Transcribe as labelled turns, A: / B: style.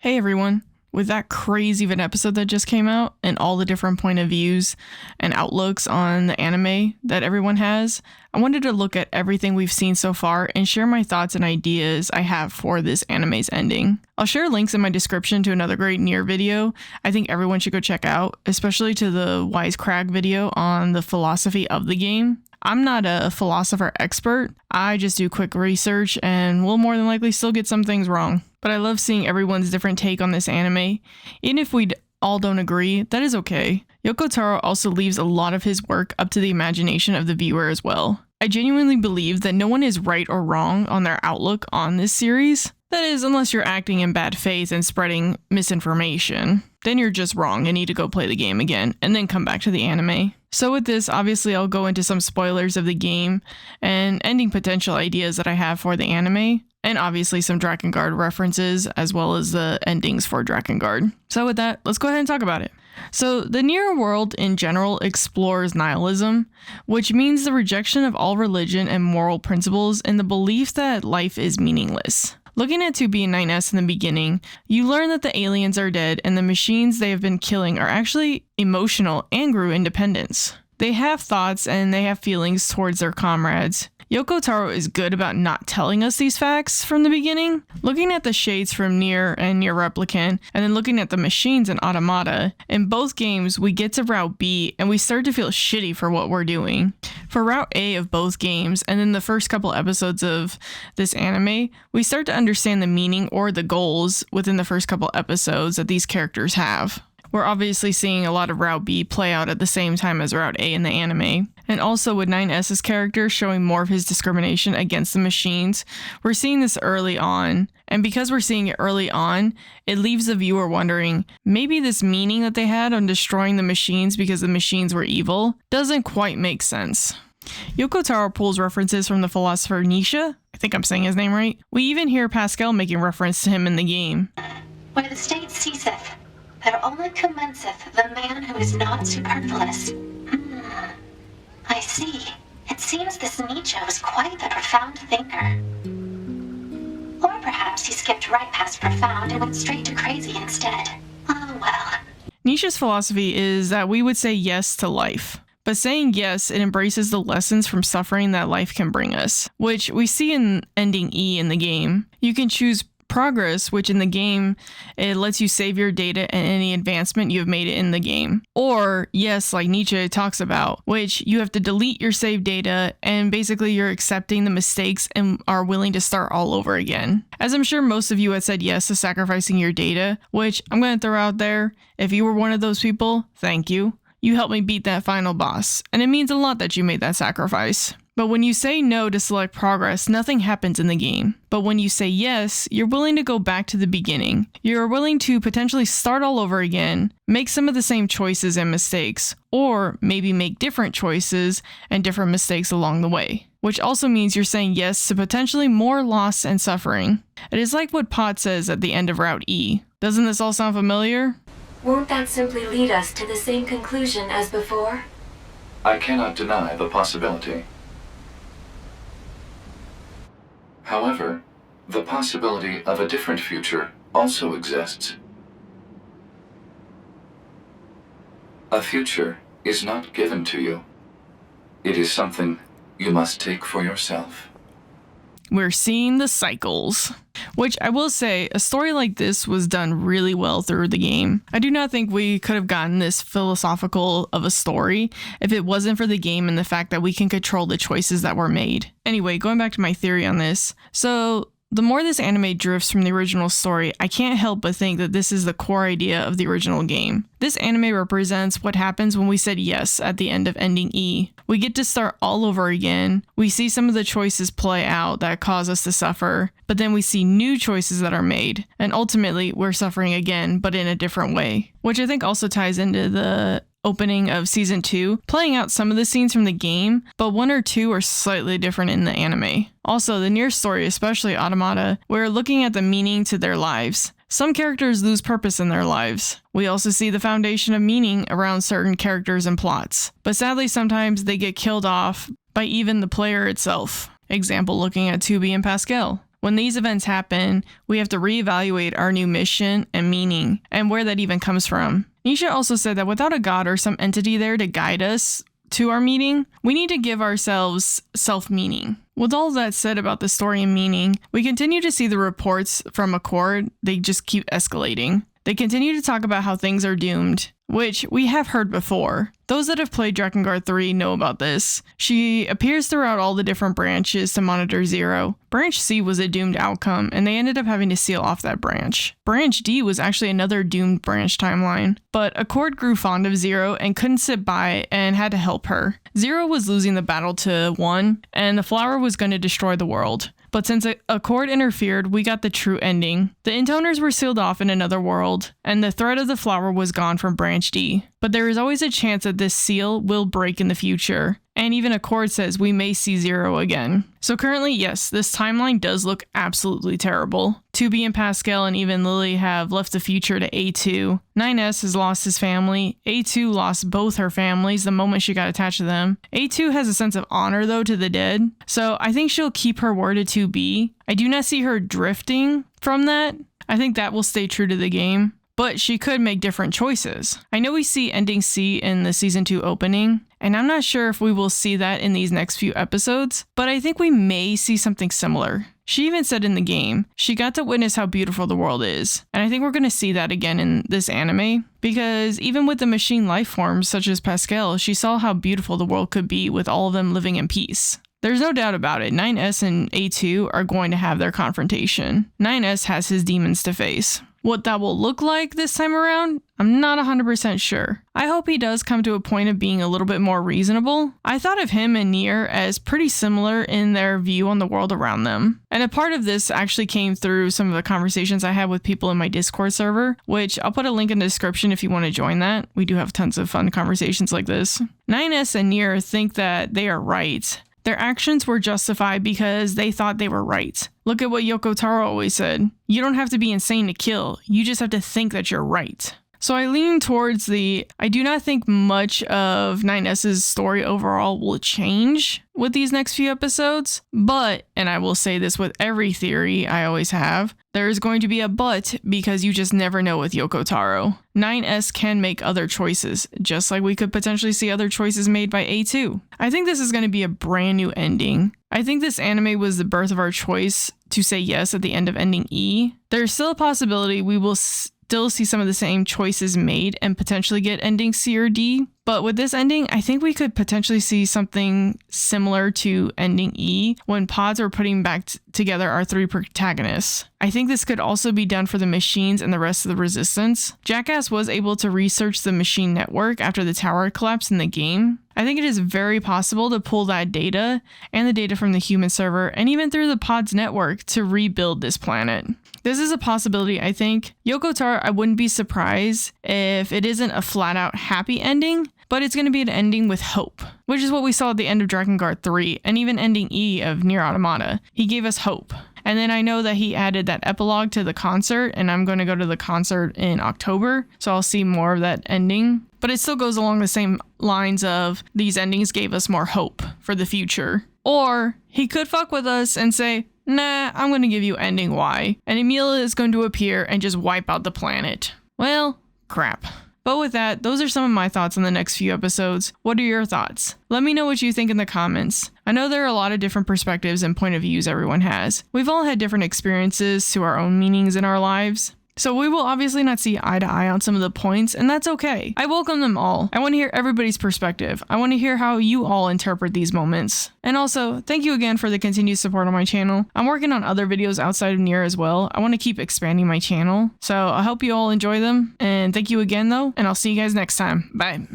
A: Hey everyone, with that crazy of an episode that just came out and all the different point of views and outlooks on the anime that everyone has, I wanted to look at everything we've seen so far and share my thoughts and ideas I have for this anime's ending. I'll share links in my description to another great Nier video I think everyone should go check out, especially to the Wisecrack video on the philosophy of the game. I'm not a philosopher expert, I just do quick research and will more than likely still get some things wrong. But I love seeing everyone's different take on this anime. Even if we all don't agree, that is okay. Yoko Taro also leaves a lot of his work up to the imagination of the viewer as well. I genuinely believe that no one is right or wrong on their outlook on this series. That is, unless you're acting in bad faith and spreading misinformation. Then you're just wrong and need to go play the game again, and then come back to the anime. So with this, obviously I'll go into some spoilers of the game and ending potential ideas that I have for the anime, and obviously some Drakengard references as well as the endings for Drakengard. So with that, let's go ahead and talk about it. So the Nier world in general explores nihilism, which means the rejection of all religion and moral principles and the belief that life is meaningless. Looking at 2B and 9S in the beginning, you learn that the aliens are dead and the machines they have been killing are actually emotional and grew independence. They have thoughts and they have feelings towards their comrades. Yoko Taro is good about not telling us these facts from the beginning. Looking at the shades from Nier and Nier Replicant, and then looking at the machines in Automata, in both games we get to Route B and we start to feel shitty for what we're doing. For Route A of both games, and in the first couple episodes of this anime, we start to understand the meaning or the goals within the first couple episodes that these characters have. We're obviously seeing a lot of Route B play out at the same time as Route A in the anime. And also with 9S's character showing more of his discrimination against the machines, we're seeing this early on. And because we're seeing it early on, it leaves the viewer wondering, maybe this meaning that they had on destroying the machines because the machines were evil doesn't quite make sense. Yoko Taro pulls references from the philosopher Nietzsche. I think I'm saying his name right. We even hear Pascal making reference to him in the game.
B: Where the state ceaseth, there only commenceth the man who is not superfluous. I see. It seems this Nietzsche was quite the profound thinker. Or perhaps he skipped right past profound and went straight to crazy instead. Oh well.
A: Nietzsche's philosophy is that we would say yes to life. But saying yes, it embraces the lessons from suffering that life can bring us, which we see in ending E in the game. You can choose progress, which in the game, it lets you save your data and any advancement you've made in the game. Or, yes, like Nietzsche talks about, which you have to delete your saved data and basically you're accepting the mistakes and are willing to start all over again. As I'm sure most of you had said yes to sacrificing your data, which I'm going to throw out there, if you were one of those people, thank you. You helped me beat that final boss, and it means a lot that you made that sacrifice. But when you say no to select progress, nothing happens in the game. But when you say yes, you're willing to go back to the beginning. You're willing to potentially start all over again, make some of the same choices and mistakes, or maybe make different choices and different mistakes along the way. Which also means you're saying yes to potentially more loss and suffering. It is like what Pot says at the end of Route E. Doesn't this all sound familiar?
C: Won't that simply lead us to the same conclusion as before?
D: I cannot deny the possibility. However, the possibility of a different future also exists. A future is not given to you. It is something you must take for yourself.
A: We're seeing the cycles. Which I will say, a story like this was done really well through the game. I do not think we could have gotten this philosophical of a story if it wasn't for the game and the fact that we can control the choices that were made. Anyway, going back to my theory on this. So, the more this anime drifts from the original story, I can't help but think that this is the core idea of the original game. This anime represents what happens when we said yes at the end of ending E. We get to start all over again. We see some of the choices play out that cause us to suffer, but then we see new choices that are made, and ultimately we're suffering again, but in a different way. Which I think also ties into the opening of season 2, playing out some of the scenes from the game, but one or two are slightly different in the anime. Also, the Nier story, especially Automata, we're looking at the meaning to their lives. Some characters lose purpose in their lives. We also see the foundation of meaning around certain characters and plots. But sadly, sometimes they get killed off by even the player itself. Example looking at 2B and Pascal. When these events happen, we have to reevaluate our new mission and meaning, and where that even comes from. Nietzsche also said that without a god or some entity there to guide us to our meaning, we need to give ourselves self-meaning. With all that said about the story and meaning, we continue to see the reports from Accord. They just keep escalating. They continue to talk about how things are doomed, which we have heard before. Those that have played Drakengard 3 know about this. She appears throughout all the different branches to monitor Zero. Branch C was a doomed outcome, and they ended up having to seal off that branch. Branch D was actually another doomed branch timeline, but Accord grew fond of Zero and couldn't sit by and had to help her. Zero was losing the battle to 1, and the flower was going to destroy the world. But since Accord interfered, we got the true ending. The intoners were sealed off in another world, and the threat of the flower was gone from Branch D. But there is always a chance that this seal will break in the future. And even Accord says we may see Zero again. So currently, yes, this timeline does look absolutely terrible. 2B and Pascal and even Lily have left the future to A2. 9S has lost his family. A2 lost both her families the moment she got attached to them. A2 has a sense of honor, though, to the dead. So I think she'll keep her word to 2B. I do not see her drifting from that. I think that will stay true to the game. But she could make different choices. I know we see ending C in the season 2 opening, and I'm not sure if we will see that in these next few episodes, but I think we may see something similar. She even said in the game, she got to witness how beautiful the world is, and I think we're going to see that again in this anime, because even with the machine life forms such as Pascal, she saw how beautiful the world could be with all of them living in peace. There's no doubt about it, 9S and A2 are going to have their confrontation. 9S has his demons to face. What that will look like this time around, I'm not 100% sure. I hope he does come to a point of being a little bit more reasonable. I thought of him and Nier as pretty similar in their view on the world around them. And a part of this actually came through some of the conversations I had with people in my Discord server, which I'll put a link in the description if you want to join that. We do have tons of fun conversations like this. 9S and Nier think that they are right. Their actions were justified because they thought they were right. Look at what Yoko Taro always said. You don't have to be insane to kill. You just have to think that you're right. So I lean towards I do not think much of 9S's story overall will change with these next few episodes, but, and I will say this with every theory I always have, there is going to be a but because you just never know with Yoko Taro. 9S can make other choices, just like we could potentially see other choices made by A2. I think this is going to be a brand new ending. I think this anime was the birth of our choice to say yes at the end of ending E. There's still a possibility we will still see some of the same choices made and potentially get ending C or D. But with this ending, I think we could potentially see something similar to ending E when pods are putting back together our 3 protagonists. I think this could also be done for the machines and the rest of the resistance. Jackass was able to research the machine network after the tower collapsed in the game. I think it is very possible to pull that data and the data from the human server and even through the pod's network to rebuild this planet. This is a possibility, I think. Yoko Taro, I wouldn't be surprised if it isn't a flat out happy ending, but it's going to be an ending with hope, which is what we saw at the end of Drakengard 3 and even ending E of Nier Automata. He gave us hope. And then I know that he added that epilogue to the concert, and I'm going to go to the concert in October, so I'll see more of that ending. But it still goes along the same lines of these endings gave us more hope for the future. Or he could fuck with us and say, nah, I'm going to give you ending Y, and Emilia is going to appear and just wipe out the planet. Well, crap. But with that, those are some of my thoughts on the next few episodes. What are your thoughts? Let me know what you think in the comments. I know there are a lot of different perspectives and point of views everyone has. We've all had different experiences to our own meanings in our lives. So we will obviously not see eye to eye on some of the points, and that's okay. I welcome them all. I want to hear everybody's perspective. I want to hear how you all interpret these moments. And also, thank you again for the continued support on my channel. I'm working on other videos outside of Nier as well. I want to keep expanding my channel. So I hope you all enjoy them. And thank you again though, and I'll see you guys next time. Bye.